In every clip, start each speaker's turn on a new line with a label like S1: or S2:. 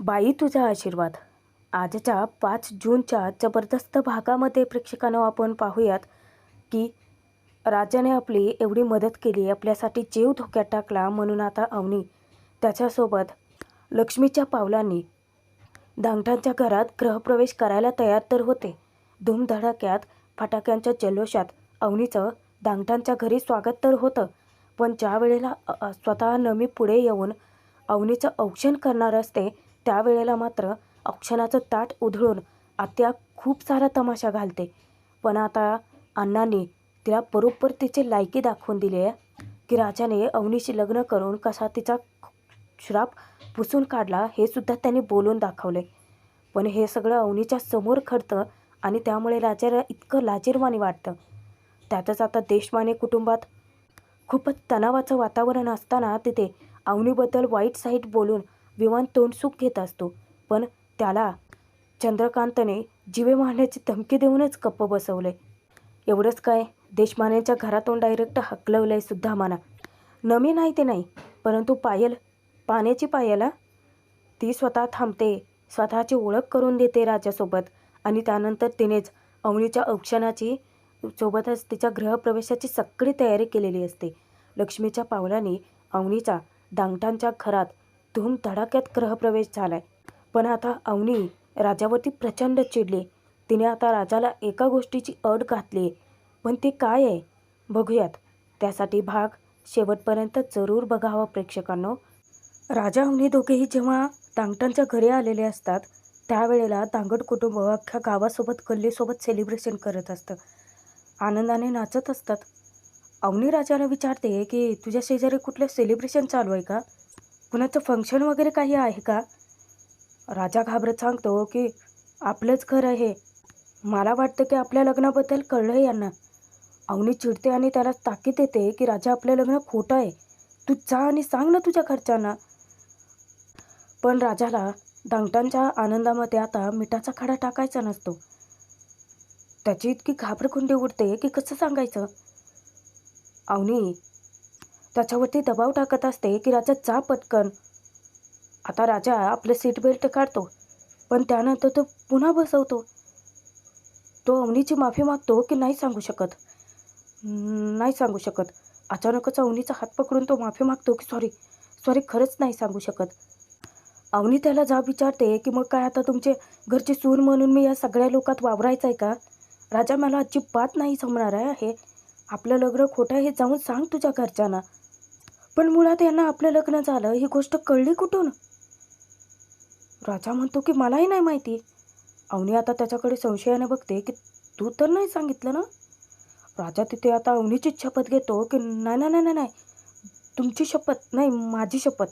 S1: बाई तुझा आशीर्वाद. आजच्या 5 जूनच्या जबरदस्त भागामध्ये प्रेक्षकांनो आपण पाहूयात की राजाने आपली एवढी मदत केली, आपल्यासाठी जीव धोक्यात टाकला, म्हणून आता अवनी त्याच्यासोबत लक्ष्मीच्या पावलांनी धांगठांच्या घरात गृहप्रवेश करायला तयार तर होते. धूमधडाक्यात फटाक्यांच्या जल्लोषात अवनीचं धांगठांच्या घरी स्वागत तर होतं, पण ज्या वेळेला स्वतः नमी पुढे येऊन अवनीचं औक्षण करणार असते त्यावेळेला मात्र औक्षणाचं ताट उधळून आत्या खूप सारा तमाशा घालते. पण आता अण्णांनी तिला बरोबर तिची लायकी दाखवून दिली आहे की राजाने अवनीशी लग्न करून कसा तिचा श्राप पुसून काढला हे सुद्धा त्यांनी बोलून दाखवले. पण हे सगळं अवनीच्या समोर घडतं आणि त्यामुळे राजाला इतकं लाजिरवाणी वाटतं. त्यातच आता देशमाने कुटुंबात खूपच तणावाचं वातावरण असताना तिथे अवनीबद्दल वाईट साईट बोलून विमान तोंडसुख घेत असतो, पण त्याला चंद्रकांतने जीवे मारण्याची धमकी देऊनच गप्प बसवले. एवढंच काय, देशमानेच्या घरातून डायरेक्ट हकलवलंय सुद्धा म्हणा. नमी नाही ते नाही, परंतु पाण्याची पायला ती स्वतः थांबते, स्वतःची ओळख करून देते राजासोबत आणि त्यानंतर तिनेच अवनीच्या औक्षणाची सोबतच तिच्या गृहप्रवेशाची सगळी तयारी केलेली असते. लक्ष्मीच्या पावलांनी अवनीचा धांगठांच्या घरात धूमधडाक्यात गृहप्रवेश झालाय. पण आता अवनी राजावरती प्रचंड चिडली. तिने आता राजाला एका गोष्टीची अट घातली, पण ती काय आहे बघूयात. त्यासाठी भाग शेवटपर्यंत जरूर बघावा प्रेक्षकांनो. राजा अवनी दोघेही जेव्हा धांगठांच्या घरी आलेले असतात त्यावेळेला धांगड कुटुंब अख्ख्या गावासोबत गल्लीसोबत सेलिब्रेशन करत असतं, आनंदाने नाचत असतात. अवनी राजाला विचारते की तुझ्या शेजारी कुठलं सेलिब्रेशन चालू आहे का, कुणाचं फंक्शन वगैरे काही आहे का. राजा घाबरत सांगतो की आपलंच घर आहे, मला वाटतं की आपल्या लग्नाबद्दल कळलं यांना. अवनी चिडते आणि त्याला ताकीद देते की राजा आपलं लग्न खोटं आहे, तू जा आणि सांग ना तुझ्या घरच्यांना. पण राजाला धांगठांच्या आनंदामध्ये आता मिठाचा खडा टाकायचा नसतो. त्याची इतकी घाबरकुंडी उडते की कसं सांगायचं. अवनी त्याच्यावरती दबाव टाकत असते की राजा जा पटकन. आता राजा आपलं सीट बेल्ट काढतो, पण त्यानंतर तो पुन्हा बसवतो. तो अवनीची माफी मागतो की नाही सांगू शकत, नाही सांगू शकत. अचानकच अवनीचा हात पकडून तो माफी मागतो की सॉरी सॉरी, खरंच नाही सांगू शकत. अवनी त्याला जाब विचारते की मग काय आता तुमचे घरची सून म्हणून मी या सगळ्या लोकात वावरायचं आहे का. राजा मला अजिबात नाही जमणार आहे, आपलं लग्न खोटं हे जाऊन सांग तुझ्या घरच्यांना. पण मुळात यांना आपलं लग्न झालं ही गोष्ट कळली कुठून. राजा म्हणतो की मलाही नाही माहिती. अवनी आता त्याच्याकडे संशयाने बघते की तू तर नाही सांगितलं ना. राजा तिथे आता अवनीचीच शपथ घेतो की नाही नाही नाही नाही, तुमची शपथ नाही, माझी शपथ,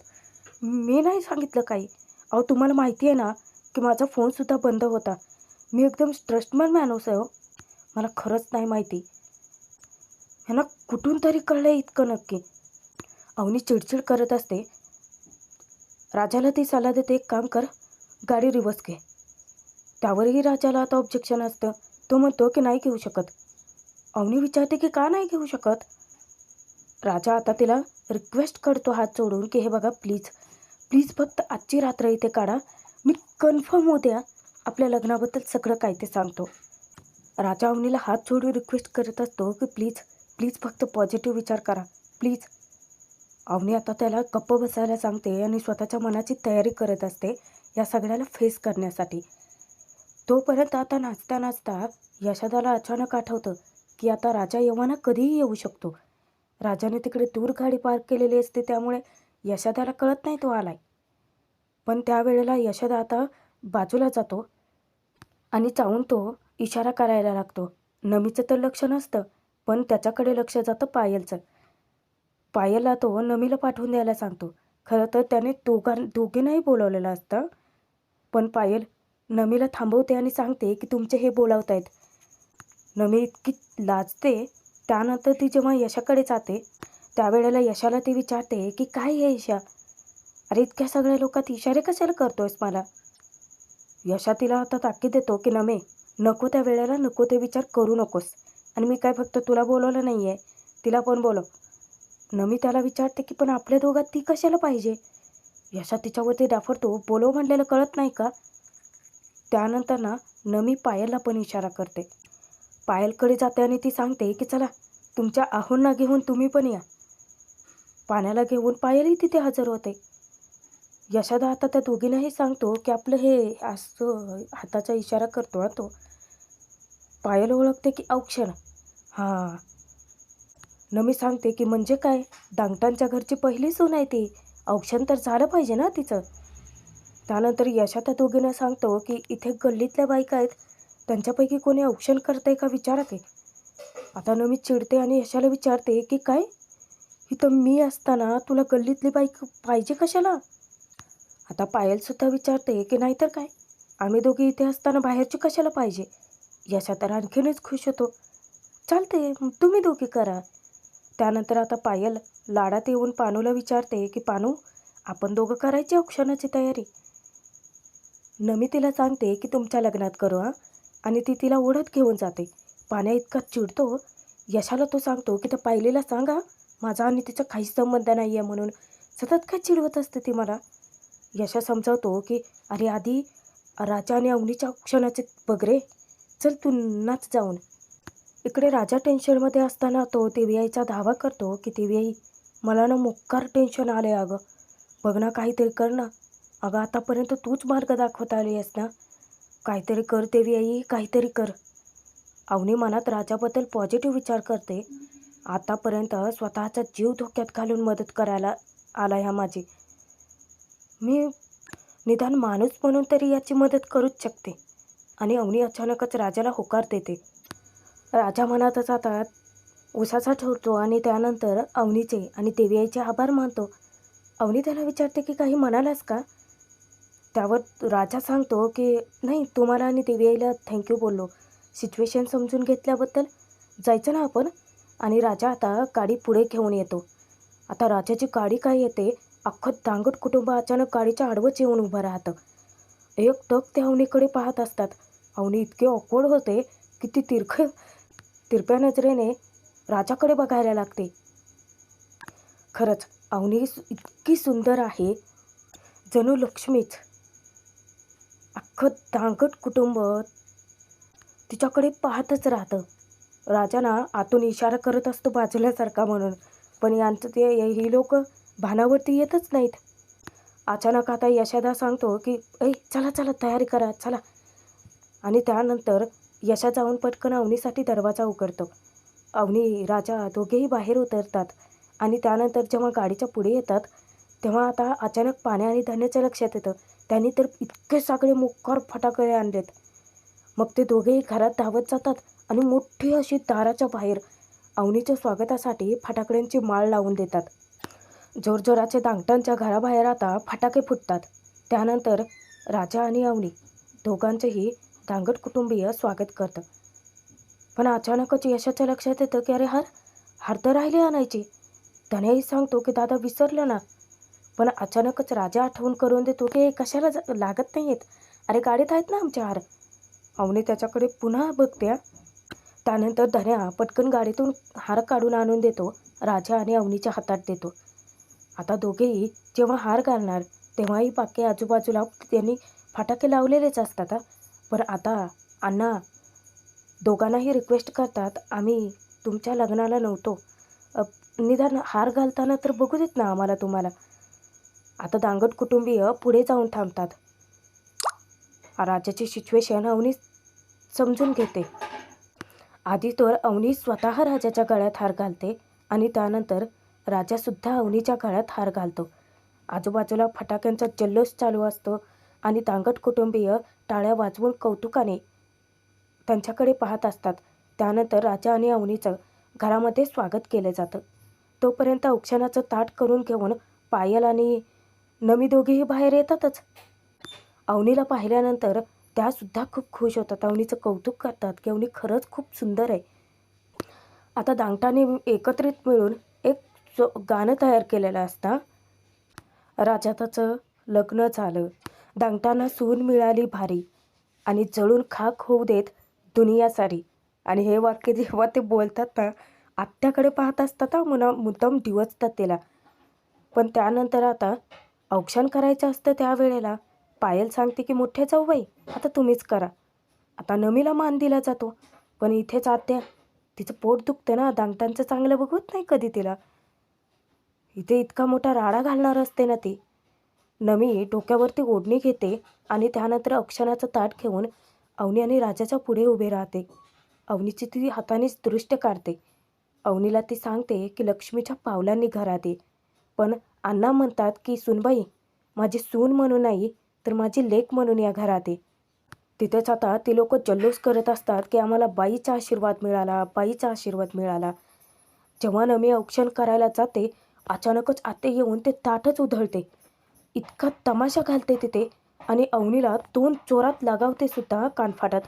S1: मी नाही सांगितलं काही. अहो तुम्हाला माहिती आहे ना की माझा फोनसुद्धा बंद होता, मी एकदम ट्रस्टमन माणूस आहे. मला खरंच नाही माहिती. ह्यांना कुठून तरी कळलं इतकं नक्की. अवनी चिडचिड करत असते. राजाला ती सल्ला देते, एक काम कर, गाडी रिवर्स घे. त्यावरही राजाला आता ऑब्जेक्शन असतं. तो म्हणतो की नाही घेऊ शकत. अवनी विचारते की का नाही घेऊ शकत. राजा आता तिला रिक्वेस्ट करतो हात जोडून की हे बघा प्लीज प्लीज, फक्त आजची रात्र इथे काढा, मी कन्फर्म उद्या आपल्या लग्नाबद्दल सगळं काय ते सांगतो. राजा अवनीला हात जोडून रिक्वेस्ट करत असतो की प्लीज प्लीज फक्त पॉझिटिव्ह विचार करा प्लीज. अवनी आता त्याला गप्प बसायला सांगते आणि स्वतःच्या मनाची तयारी करत असते या सगळ्याला फेस करण्यासाठी. तोपर्यंत आता नाचता नाचता यशोदाला अचानक आठवतं की आता राजा येवाना कधीही येऊ शकतो. राजाने तिकडे दूर गाडी पार्क केलेली असते, त्यामुळे यशोदाला कळत नाही तो आलाय. पण त्यावेळेला यशोदा आता बाजूला जातो आणि चावून तो इशारा करायला लागतो. नमीचं तर लक्ष नसतं, पण त्याच्याकडे लक्ष जातं पायलचं. पायलला तो नमीला पाठवून द्यायला सांगतो. खरं तर त्याने दोघींनाही बोलवलेलं असतं, पण पायल नमीला थांबवते आणि सांगते की तुमचे हे बोलावत आहेत. नमी इतकी लाजते. त्यानंतर ती जेव्हा यशाकडे जाते त्यावेळेला यशाला ती विचारते की काय हे यशा, अरे इतक्या सगळ्या लोकात इशारे कशाला करतोयस मला. यशा तिला आता ताकीद देतो की नमे, नको त्या वेळेला नको ते विचार करू नकोस, आणि मी काय फक्त तुला बोलवलं नाही आहे, तिला पण बोलव. नमी त्याला विचारते की पण आपल्या दोघात ती कशाला पाहिजे. यशा तिच्यावरती डाफरतो, बोलव म्हणलेलं कळत नाही का? त्यानंतर ना नमी पायलला पण इशारा करते. पायलकडे जाते आणि ती सांगते की चला तुमच्या आहोंना घेऊन तुम्ही पण या. पाण्याला घेऊन पायलही तिथे हजर होते. यशोदा आता त्या दोघींनाही सांगतो की आपलं हे असं हाताचा इशारा करतो हा तो. पायल ओळखते की औक्षण. हां. नमी सांगते की म्हणजे काय, दांगटांच्या घरची पहिली सून आहे ती, औक्षण तर झालं पाहिजे ना तिचं. त्यानंतर यशा त्या दोघींना सांगतो की इथे गल्लीतल्या बायका आहेत, त्यांच्यापैकी कोणी औक्षण करतंय का विचारा की. आता नमी चिडते आणि यशाला विचारते की काय, इथं मी असताना तुला गल्लीतली बाईक पाहिजे कशाला? आता पायलसुद्धा विचारते की नाहीतर काय, आम्ही दोघी इथे असताना बाहेरची कशाला पाहिजे? यशा तर आणखीनच खुश होतो. चालते तुम्ही दोघी करा. त्यानंतर आता पायल लाडात येऊन पानूला विचारते की पानू, आपण दोघं करायची औक्षणाची तयारी. नमी तिला सांगते की तुमच्या लग्नात करू हां, आणि ती तिला ओढत घेऊन जाते. पाण्या इतका चिडतो. यशाला तो सांगतो की त्या पायलीला सांगा माझा आणि तिचा काहीच संबंध नाही आहे म्हणून, सतत काय चिडवत असते ती मला. यशा समजावतो की अरे आधी राजा आणि अवनीच्या औक्षणाचे बघ रे, चल तू नाच जाऊन. इकडे राजा टेन्शनमध्ये असताना तो तेवियाईचा धावा करतो की तेवियाई, मला ना मोक्कार टेन्शन आलं आहे अगं, बघ ना काहीतरी कर ना. अगं आतापर्यंत तूच मार्ग दाखवत आली आहेस ना, काहीतरी कर तेवियाई, काहीतरी कर. अवनी मनात राजाबद्दल पॉझिटिव्ह विचार करते. आतापर्यंत स्वतःचा जीव धोक्यात घालून मदत करायला आला ह्या माझी, मी निदान माणूस म्हणून तरी याची मदत करूच शकते. आणि अवनी अचानकच राजाला होकार देते. राजा मनातच आता उसाचा ठेवतो आणि त्यानंतर अवनीचे आणि तेवियाईचे आभार मानतो. अवनी त्याला विचारते की काही म्हणालास का? त्यावर राजा सांगतो की नाही, तुम्हाला आणि तेवियाईला थँक्यू बोललो, सिच्युएशन समजून घेतल्याबद्दल. जायचं ना आपण? आणि राजा आता गाडी पुढे घेऊन येतो. आता राजाची गाडी काय येते, अख्खं दांगट कुटुंब अचानक गाडीच्या आडवंच येऊन उभं राहतं. एकटक ते अवनीकडे पाहत असतात. अवनी इतके ऑकवर्ड होते की ती तिरप्या नजरेने राजाकडे बघायला लागते. खरंच अवनी इतकी सुंदर आहे, जणू लक्ष्मीच. अख्खं दांगट कुटुंब तिच्याकडे पाहतच राहतं. राजा ना आतून इशारा करत असतो बाजूल्यासारखा म्हणून, पण यांचं ते ही लोक भानावरती येतच नाहीत. अचानक आता यशोदा सांगतो की ऐ चला चला तयारी करा चला. आणि त्यानंतर यशा जाऊन पटकन अवनीसाठी दरवाजा उघडतो. अवनी राजा दोघेही बाहेर उतरतात. आणि त्यानंतर जेव्हा गाडीच्या पुढे येतात तेव्हा आता अचानक पाण्या आणि धन्याच्या लक्षात येतं, त्यांनी तर इतके सगळे मोक्कार फटाके आणलेत. मग ते दोघेही घरात धावत जातात आणि मोठी अशी दाराच्या बाहेर अवनीच्या स्वागतासाठी फटाकड्यांची माळ लावून देतात. जोरजोराचे दांगटांच्या घराबाहेर आता फटाके फुटतात. त्यानंतर राजा आणि अवनी दोघांचेही दांगट कुटुंबीय स्वागत करतं. पण अचानकच यशाच्या लक्षात येतं की अरे हार तर राहिली आणायची. धन्याही सांगतो की दादा विसरलं ना. पण अचानकच राजा आठवण करून देतो की कशाला लागत नाही आहेत, अरे गाडीत आहेत ना आमचे हार. अवनी त्याच्याकडे पुन्हा बघत्या. त्यानंतर धन्या पटकन गाडीतून हार काढून आणून देतो, राजा आणि अवनीच्या हातात देतो. आता दोघेही जेव्हा हार घालणार तेव्हाही बाकी आजूबाजूला त्यांनी फटाके लावलेलेच असतात. पण आता अण्णा दोघांनाही रिक्वेस्ट करतात, आम्ही तुमच्या लग्नाला नव्हतो, निदान हार घालताना तर बघू देत ना आम्हाला तुम्हाला. आता दांगट कुटुंबीय पुढे जाऊन थांबतात. राजाची सिच्युएशन अवनी समजून घेते. आधी तर अवनी स्वतः राजाच्या गळ्यात हार घालते आणि त्यानंतर राजासुद्धा अवनीच्या गळ्यात हार घालतो. आजूबाजूला फटाक्यांचा जल्लोष चालू असतो आणि दांगट कुटुंबीय टाळ्या वाजवून कौतुकाने त्यांच्याकडे पाहत असतात. त्यानंतर राजा आणि अवनीचं घरामध्ये स्वागत केलं जातं. तोपर्यंत औक्षणाचं ताट करून घेऊन पायल आणि नमी दोघेही बाहेर येतातच. अवनीला पाहिल्यानंतर त्यासुद्धा खूप खुश होतात, अवनीचं कौतुक करतात की अवनी खरंच खूप सुंदर आहे. आता दांगटाने एकत्रित मिळून एक गाणं तयार केलेलं असतं. राजाचं लग्न झालं, दांगटांना सून मिळाली भारी, आणि जळून खाक होऊ देत दुनिया सारी. आणि हे वाक्य जेव्हा ते बोलतात ना, आत्याकडे पाहत असतात मुद्दाम डिवचतात त्याला. पण त्यानंतर आता औक्षण करायचं असतं त्यावेळेला पायल सांगते की मोठे जाऊबाई आता तुम्हीच करा. आता नमीला मान दिला जातो, पण इथेच आत्या तिचं पोट दुखतं ना, दांगटांचं चांगलं बघवत नाही कधी तिला. इथे इतका मोठा राडा घालणार असते ना ती. नमी डोक्यावरती ओढणी घेते आणि त्यानंतर औक्षणाचं ताट घेऊन अवनी आणि राजाच्या पुढे उभे राहते. अवनीची ती हातानेच दृष्ट काढते. अवनीला ती सांगते की लक्ष्मीच्या पावलांनी घरात ये. पण अण्णा म्हणतात की सूनबाई माझी सून म्हणून नाही तर माझी लेक म्हणून या घरात ये. तिथेच आता ती लोक जल्लोष करत असतात की आम्हाला बाईचा आशीर्वाद मिळाला, बाईचा आशीर्वाद मिळाला. जेव्हा नमी औक्षण करायला जाते अचानकच आते येऊन ते ताटच उधळते. इतका तमाशा घालते तिथे आणि अवनीला 2 जोरात लगावते सुद्धा कानफाटात.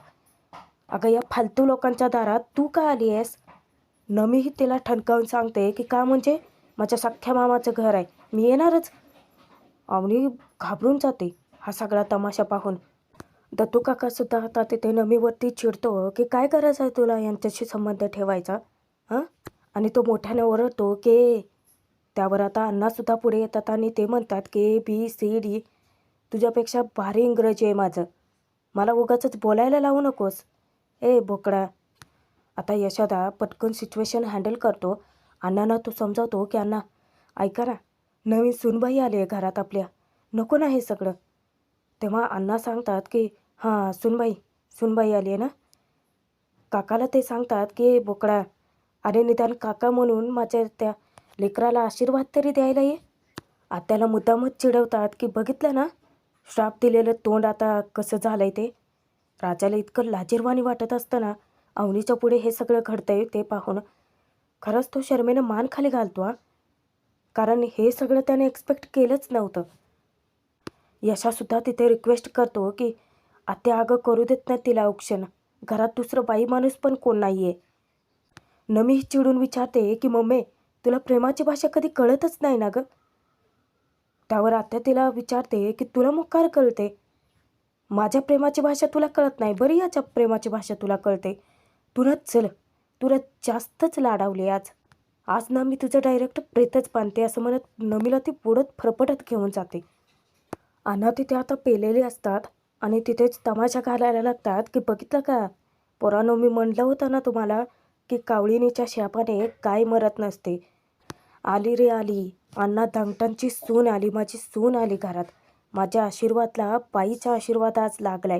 S1: अगं या फालतू लोकांच्या दारात तू का आली आहेस? नमीही तिला ठणकावून सांगते की का म्हणजे माझ्या सख्ख्या मामाचं घर आहे, मी येणारच. अवनी घाबरून जाते हा सगळा तमाशा पाहून. दत्तू काकासुद्धा आता तिथे नमीवरती चिडतो की काय गरज आहे तुला यांच्याशी संबंध ठेवायचा हां. आणि तो मोठ्याने ओरडतो की त्यावर आता अण्णासुद्धा पुढे येतात आणि ते म्हणतात की ABCD तुझ्यापेक्षा भारी इंग्रजी आहे माझं, मला उगाचच बोलायला लावू नकोस ए बोकडा. आता यशोदा पटकन सिच्युएशन हँडल करतो. अण्णांना तो समजावतो की अण्णा ऐका ना, नवीन सूनबाई आली आहे घरात आपल्या, नको ना हे सगळं. तेव्हा अण्णा सांगतात की हां सूनबाई आली आहे ना. काकाला ते सांगतात की बोकडा अरे निदान काका म्हणून माझ्या त्या लेकराला आशीर्वाद तरी द्यायला ये. आत्याला मुद्दामच चिडवतात की बघितलं ना श्राप दिलेलं तोंड आता कसं झालंय ते. राजाला इतकं लाजिरवाणी वाटत असतं ना अवनीच्या पुढे हे सगळं घडतंय ते पाहून. खरंच तो शर्मेनं मान खाली घालतो हा, कारण हे सगळं त्याने एक्सपेक्ट केलंच नव्हतं. यशासुद्धा तिथे रिक्वेस्ट करतो की आत्या अगं करू देत नाही तिला औक्षण, घरात दुसरं बाई माणूस पण कोण नाही आहे. नमी चिडून विचारते की मम्मी तुला प्रेमाची भाषा कधी कळतच नाही ना गं. त्यावर आत्या तिला विचारते की तुला मग काय कळते, माझ्या प्रेमाची भाषा तुला कळत नाही, बरी याच्या प्रेमाची भाषा तुला कळते. तुलाच चल तुला जास्तच लाडावले आज. आज ना मी तुझं डायरेक्ट प्रेतच बांधते असं म्हणत नमीला ती पुढत फरफटत घेऊन जाते. अण्णा तिथे आता पेलेले असतात आणि तिथेच तमाशा घालायला लागतात की बघितलं का पोरांनो, मी म्हणलं होतं ना तुम्हाला की कावळीनीच्या शापाने काय मरत नसते. आली रे आली, अण्णा धांगटांची सून आली, माझी सून आली घरात. माझ्या आशीर्वादला बाईचा आशीर्वाद आज लागलाय.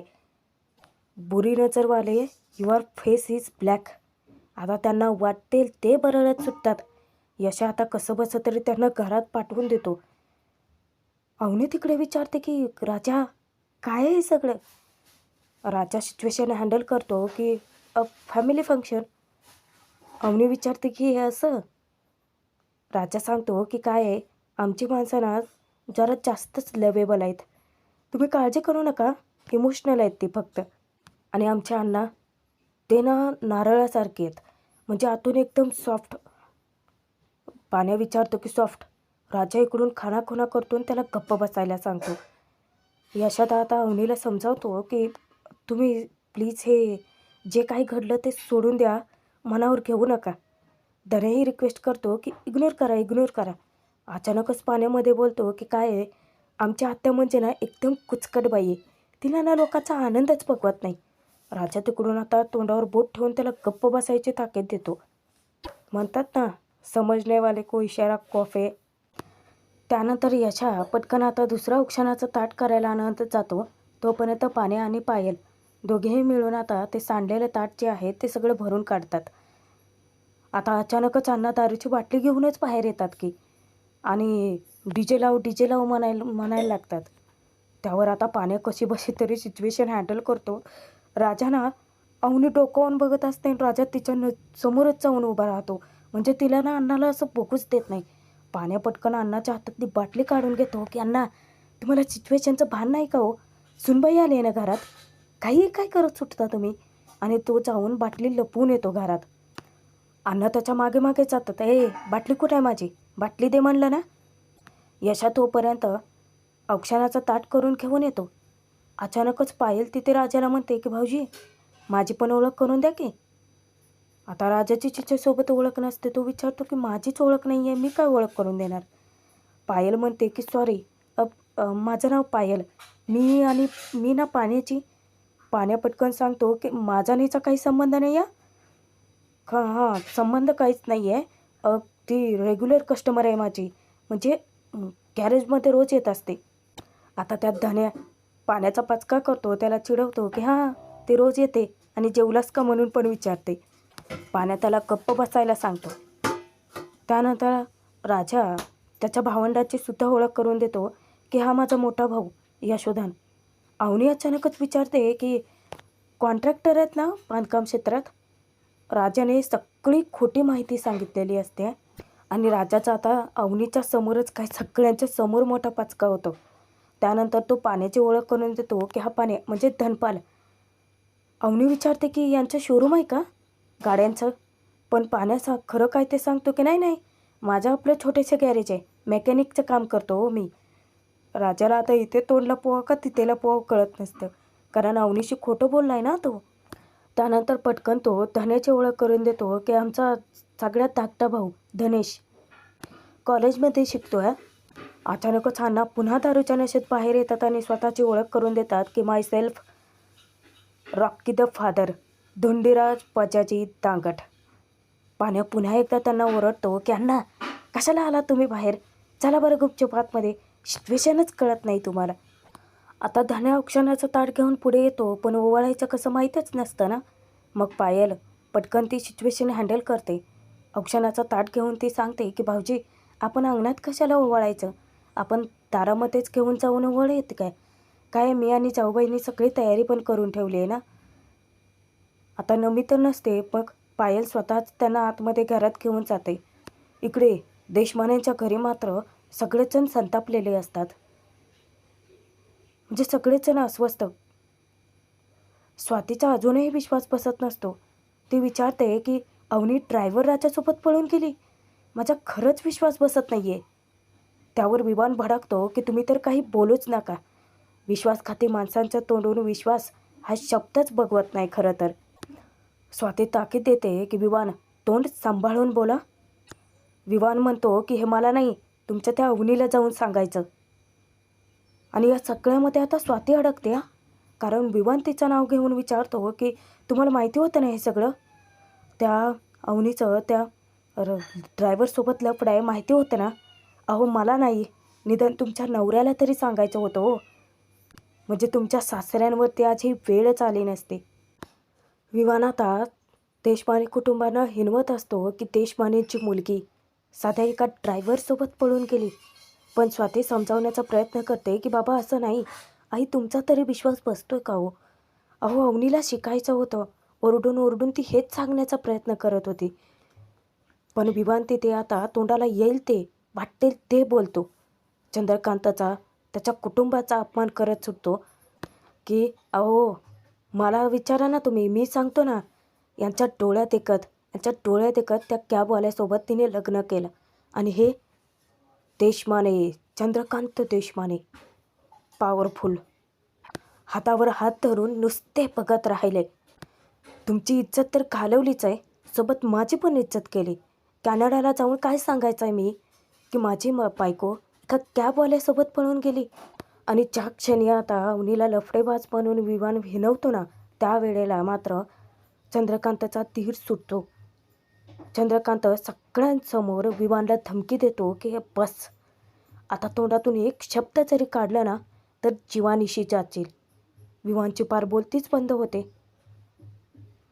S1: बुरी नजरवाले युअर फेस इज ब्लॅक. आता त्यांना वाटेल ते बरळत सुटतात. यशा आता कसं बसं तरी त्यांना घरात पाठवून देतो. अवनी तिकडे विचारते की राजा काय आहे सगळं. राजा सिच्युएशन हँडल करतो की फॅमिली फंक्शन. अवनी विचारते की हे असं. राजा सांगतो की काय आहे आमची माणसं ना जरा जास्तच लवेबल आहेत, तुम्ही काळजी करू नका, इमोशनल आहेत ती फक्त. आणि आमच्या अण्णा ते ना नारळासारखे आहेत, म्हणजे आतून एकदम सॉफ्ट. पाण्या विचारतो की सॉफ्ट. राजा इकडून खानाखुणा करतो आणि त्याला गप्प बसायला सांगतो. यशादा आता अवनीला समजावतो की तुम्ही प्लीज हे जे काही घडलं ते सोडून द्या, मनावर घेऊ नका. धनेही रिक्वेस्ट करतो की इग्नोर करा. अचानकच पाण्यामध्ये बोलतो की काय आहे आमच्या आत्या म्हणजे ना एकदम कुचकट बाई आहे, तिला ना लोकांचा आनंदच बघवत नाही. राजा तिकडून आता तोंडावर बोट ठेवून त्याला गप्प बसायची ताकीद देतो. म्हणतात ना समजणे वाले को इशारा कॉफे. त्यानंतर यशा पटकन आता दुसरा औक्षणाचं ताट करायला आणत जातो. तोपर्यंत पाण्या आणि पायल दोघेही मिळून आता ते सांडलेलं ताट जे आहे ते सगळं भरून काढतात. आता अचानकच अण्णा दारूची बाटली घेऊनच बाहेर येतात की आणि डीजे लाव म्हणायला लागतात. त्यावर आता पाण्या कशी बशी तरी सिच्युएशन हँडल करतो. राजा ना अवनी डोकावून बघत असते आणि राजा तिच्या समोरच जाऊन उभा राहतो, म्हणजे तिला ना अण्णाला असं बघूच देत नाही. पाण्या पटकन अण्णाच्या हातातली बाटली काढून घेतो की अण्णा तुम्हाला सिच्युएशनचं भान नाही का हो, सुनबाई आली आहे ना घरात, काही काय करत सुटता तुम्ही. आणि तो जाऊन बाटली लपवून येतो घरात. अण्णा त्याच्या मागे मागे जातात. बाटली कुठे आहे माझी, बाटली दे म्हणलं ना. यशा तोपर्यंत औक्षणाचं ताट करून घेऊन येतो. अचानकच पायल तिथे राजाला म्हणते की भाऊजी माझी पण ओळख करून द्या की. आता राजाची तिच्यासोबत ओळख नसते. तो विचारतो की माझीच ओळख नाही आहे, मी काय ओळख करून देणार. पायल म्हणते की सॉरी, अब माझं नाव पायल. मी ना पाण्या पटकन सांगतो की माझा आणि हिचा काही संबंध नाही आहे. हां, संबंध काहीच नाही आहे. ती रेग्युलर कस्टमर आहे माझी. म्हणजे गॅरेजमध्ये रोज येत असते. आता त्यात धन्या पाण्याचा पचका करतो, त्याला चिडवतो की हां, ते रोज येते आणि जेवलास का म्हणून पण विचारते. पाण्या त्याला गप्प बसायला सांगतो. त्यानंतर राजा त्याच्या भावंडाची सुद्धा ओळख करून देतो की हा माझा मोठा भाऊ यशोधन. अवनी अचानकच विचारते की कॉन्ट्रॅक्टर आहेत ना बांधकाम क्षेत्रात. राजाने सगळी खोटी माहिती सांगितलेली असते आणि राजाचा आता अवनीच्या समोरच काय सगळ्यांच्या समोर मोठा पचका होतो. त्यानंतर तो पाण्याची ओळख करून देतो की हा पाण्या म्हणजे धनपाल. अवनी विचारते की यांचं शोरूम आहे का गाड्यांचं. पण पाण्याचं खरं काय ते सांगतो की नाही, माझं आपलं छोटेसे गॅरेज आहे, मेकॅनिकचं काम करतो हो मी. राजाला आता इथे तोंड लपवावं का तिथे लपवावं कळत नसतं, कारण अवनीशी खोटं बोलला आहे ना तो. त्यानंतर पटकन तो धनेची ओळख करून देतो की आमचा सगळ्यात धाकटा भाऊ धनेश कॉलेजमध्ये शिकतो आहे. अचानकच अण्णा पुन्हा दारूच्या नशेत बाहेर येतात आणि स्वतःची ओळख करून देतात की myself Rocky the father Dhundiraj Pajaji Dangat. पाण्या पुन्हा एकदा त्यांना ओरडतो की अण्णा कशाला आला तुम्ही बाहेर, चला बरं गुपचूप आतमध्ये, सिच्युएशनच कळत नाही तुम्हाला. आता धन्या औक्षणाचं ताट घेऊन पुढे येतो, पण ओवाळायचं कसं माहीतच नसतं ना. मग पायल पटकन ती सिच्युएशन हँडल करते. औक्षणाचं ताट घेऊन ती सांगते की भाऊजी आपण अंगणात कशाला ओवाळायचं, आपण दारामध्येच घेऊन जाऊन ओवाळ येते काय मी आणि जाऊबाईंनी सगळी तयारी पण करून ठेवली आहे ना. आता नमी तर नसते, मग पायल स्वतःच त्यांना आतमध्ये घरात घेऊन जाते. इकडे देशमानेंच्या घरी मात्र सगळेच जण संतापलेले असतात. म्हणजे सगळेच जण अस्वस्थ. स्वातीचा अजूनही विश्वास बसत नसतो. ती विचारते की अवनी ड्रायव्हर राजासोबत पळून गेली, माझा खरंच विश्वास बसत नाही आहे. त्यावर विवान भडकतो की तुम्ही तर काही बोलूच नका, विश्वासघाती माणसांच्या तोंडून विश्वास हा शब्दच बघवत नाही खरं तर. स्वाती ताकीद देते की विवान तोंड सांभाळून बोला. विवान म्हणतो की हे मला नाही, तुमच्या त्या अवनीला जाऊन सांगायचं. आणि या सगळ्यामध्ये आता स्वाती अडकते कारण विवान तिचं नाव घेऊन विचारतो की तुम्हाला माहिती होतं ना हे सगळं, त्या अवनीचं त्या ड्रायव्हरसोबत लफडं आहे माहिती होतं ना. अहो मला नाही, निदान तुमच्या नवऱ्याला तरी सांगायचं होतं हो, म्हणजे तुमच्या सासऱ्यांवरती आज ही वेळच आली नसते. विवान आता देशमाने कुटुंबांना हिणवत असतो की देशमानेंची मुलगी साध्या एका ड्रायव्हरसोबत पळून गेली. पण स्वाती समजावण्याचा प्रयत्न करते की बाबा असं नाही, आई तुमचा तरी विश्वास बसतोय का हो. अहो अवनीला शिकायचं होतं, ओरडून ओरडून ती हेच सांगण्याचा प्रयत्न करत होती. पण विवान तिथे आता तोंडाला येईल ते वाटेल ते बोलतो. चंद्रकांतचा त्याच्या कुटुंबाचा अपमान करत सुटतो की अहो मला विचारा ना तुम्ही, मी सांगतो ना. यांच्या डोळ्यात एकत त्या कॅबवाल्यासोबत तिने लग्न केलं आणि हे देशमाने, चंद्रकांत देशमाने पॉवरफुल हातावर हात धरून नुसते बघत राहिले. तुमची इज्जत तर घालवलीच आहे, सोबत माझी पण इज्जत केली. कॅनडाला जाऊन काय सांगायचं आहे मी की माझी बायको एका कॅबवाल्यासोबत पळून गेली. आणि ज्या क्षणी आता अवनीला लफडेबाज म्हणून विवान हिणवतो ना, त्यावेळेला मात्र चंद्रकांतचा धीर सुटतो. चंद्रकांत सगळ्यांसमोर विवानला धमकी देतो की बस, आता तोंडातून एक शब्द जरी काढला ना तर जीवानिशी जाचील. विवानची पार बोलतीच बंद होते.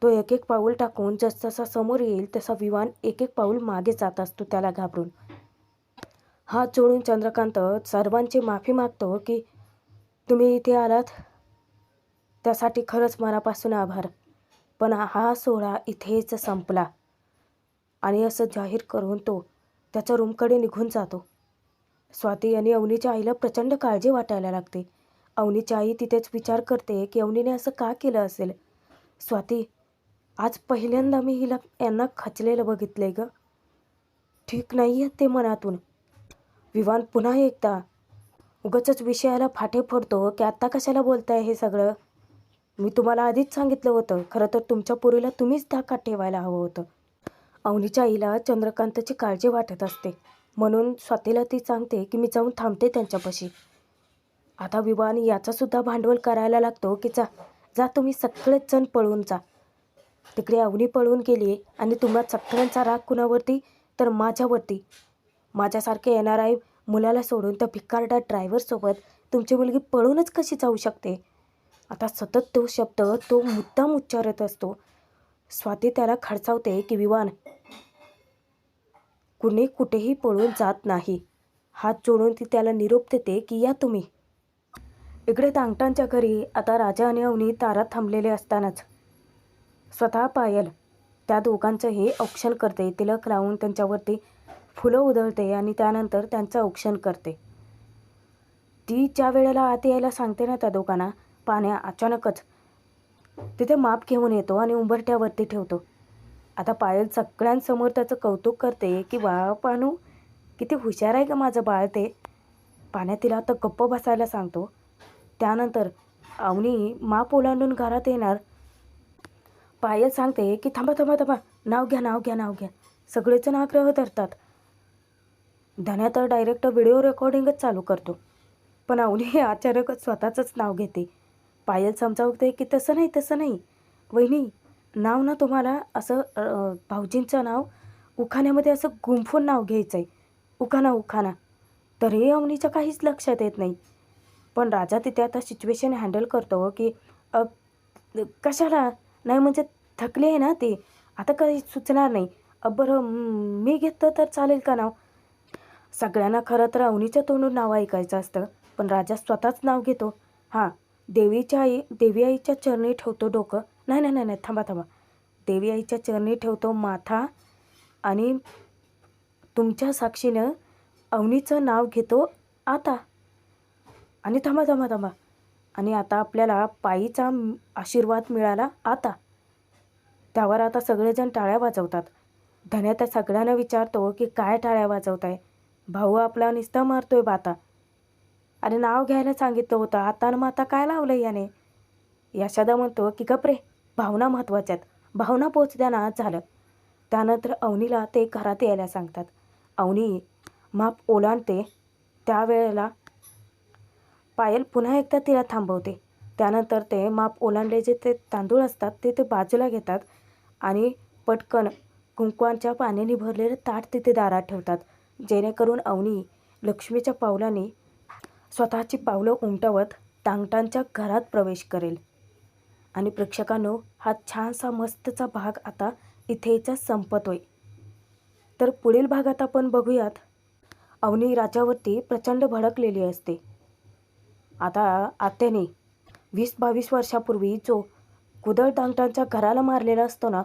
S1: तो एक एक पाऊल टाकून जसजसा समोर येईल तसा विवान एक एक पाऊल मागे जात असतो त्याला घाबरून. हात जोडून चंद्रकांत सर्वांची माफी मागतो की तुम्ही इथे आलात त्यासाठी खरंच मनापासून आभार, पण हा सोहळा इथेच संपला. आणि असं जाहीर करून तो त्याच्या रूमकडे निघून जातो. स्वाती आणि अवनीच्या आईला प्रचंड काळजी वाटायला लागते. अवनीची आई तिथेच विचार करते की अवनीने असं का केलं असेल. स्वाती आज पहिल्यांदा मी यांना खचलेलं बघितलंय ग, ठीक नाही आहे ते मनातून. विवान पुन्हा एकदा उगाचच विषयाला फाटे फोडतो की आत्ता कशाला बोलताय हे सगळं, मी तुम्हाला आधीच सांगितलं होतं, खरं तर तुमच्या पोरीला तुम्हीच धाकात ठेवायला हवं होतं. अवनीच्या आईला चंद्रकांतची काळजी वाटत असते, म्हणून स्वातीला ती सांगते की मी जाऊन थांबते त्यांच्यापाशी. आता विवान याचासुद्धा भांडवल करायला लागतो की जा जा तुम्ही सगळेच जण पळून जा. तिकडे अवनी पळून गेली आणि तुम्हा सगळ्यांचा राग कुणावरती तर माझ्यावरती. माझ्यासारखे येणार आहे मुलाला सोडून त्या भिकारडा ड्रायव्हरसोबत तुमची मुलगी पळूनच कशी जाऊ शकते. आता सतत तो शब्द तो मुद्दाम उच्चारत असतो. स्वाती त्याला खडसावते की विवान कुणी कुठेही पळून जात नाही. हात जोडून ती त्याला निरोप देते की या तुम्ही. इकडे दांगटांच्या घरी आता राजा आणि अवनी दारात थांबलेले असतानाच स्वतः पायल त्या दोघांचंही औक्षण करते. तिलक लावून त्यांच्यावरती फुलं उधळते आणि त्यानंतर त्यांचं औक्षण करते. ती ज्या वेळेला आत यायला सांगते ना त्या दोघांना, पाण्या अचानकच तिथे माप घेऊन येतो आणि उंबरठ्यावरती ठेवतो. आता पायल सगळ्यांसमोर त्याचं कौतुक करते की वा पानू किती हुशार आहे का माझं बाळ ते. पाण्या तिला आता गप्प बसायला सांगतो. त्यानंतर अवनी माप ओलांडून घरात येणार. पायल सांगते की थांबा थांबा थांबा, नाव घ्या नाव घ्या नाव घ्या. सगळेजण आग्रह धरतात. धन्या तर डायरेक्ट व्हिडिओ रेकॉर्डिंगच चालू करतो. पण अवनी अचानकच स्वतःचंच नाव घेते. पायल समजावते की तसं नाही वहिनी, नाव ना तुम्हाला असं भाऊजींचं नाव उखाण्यामध्ये असं गुंफून नाव घ्यायचं आहे, उखाणा. तरीही अवनीच्या काहीच लक्षात येत नाही. पण राजा तिथे आता सिच्युएशन हँडल करतो की कशाला नाही म्हणजे थकली आहे ना ती, आता काही सुचणार नाही. बरं मी घेतलं तर चालेल का नाव. सगळ्यांना खरं तर अवनीच्या तोंडून नाव ऐकायचं असतं, पण राजा स्वतःच नाव घेतो. हां, देवी आईच्या चरणी ठेवतो डोकं. नाही थांबा. देवी आईच्या चरणी ठेवतो माथा आणि तुमच्या साक्षीनं अवनीचं नाव घेतो आता. आणि थांबा आणि आता आपल्याला पायीचा आशीर्वाद मिळाला आता. त्यावर आता सगळेजण टाळ्या वाजवतात. धन्या त्या सगळ्यांना विचारतो की काय टाळ्या वाजवताय, भाऊ आपला निस्ता मारतोय बाता. अरे नाव घ्यायला सांगितलं होतं, आता न माता काय लावलं याने. यशादा म्हणतो की गपरे, भावना महत्त्वाच्यात, भावना पोचद्या ना झालं. त्यानंतर अवनीला ते घरात यायला सांगतात. अवनी माप ओलांडते. त्यावेळेला पायल पुन्हा एकदा तिला थांबवते. त्यानंतर ते माप ओलांडलेचे ते तांदूळ असतात ते बाजूला घेतात आणि पटकन कुंकवांच्या पाण्याने भरलेलं ताट तिथे दारात ठेवतात, जेणेकरून अवनी लक्ष्मीच्या पावलांनी स्वतःची पावलं उमटवत दांगटांच्या घरात प्रवेश करेल. आणि प्रेक्षकांनो, हा छानसा मस्तचा भाग आता इथेचा संपतोय. तर पुढील भागात आपण बघूयात अवनी राजावरती प्रचंड भडकलेली असते. आता आत्याने 20-22 वर्षापूर्वी जो कुदळ दांगटांच्या घराला मारलेला असतो ना,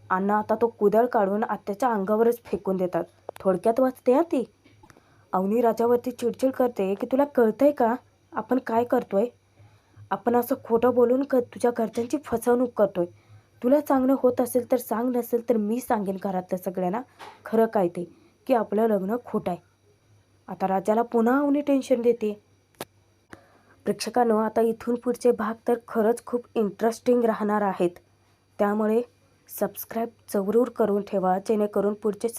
S1: अण्णा आता तो कुदळ काढून आत्याच्या अंगावरच फेकून देतात. थोडक्यात वाचते हा ती. अवनी राजावरती चिडचिड करते की तुला कळतंय का आपण काय करतोय. आपण असं खोटं बोलून तुझ्या घरच्यांची फसवणूक करतोय. तुला चांगलं होत असेल तर सांग, नसेल तर मी सांगेन घरातल्या सगळ्यांना खरं काय ते, की आपलं लग्न खोटं आहे. आता राजाला पुन्हा अवनी टेन्शन देते. प्रेक्षकांनो, आता इथून पुढचे भाग तर खरंच खूप इंटरेस्टिंग राहणार आहेत. त्यामुळे सबस्क्राईब जरूर करून ठेवा, जेणेकरून पुढचे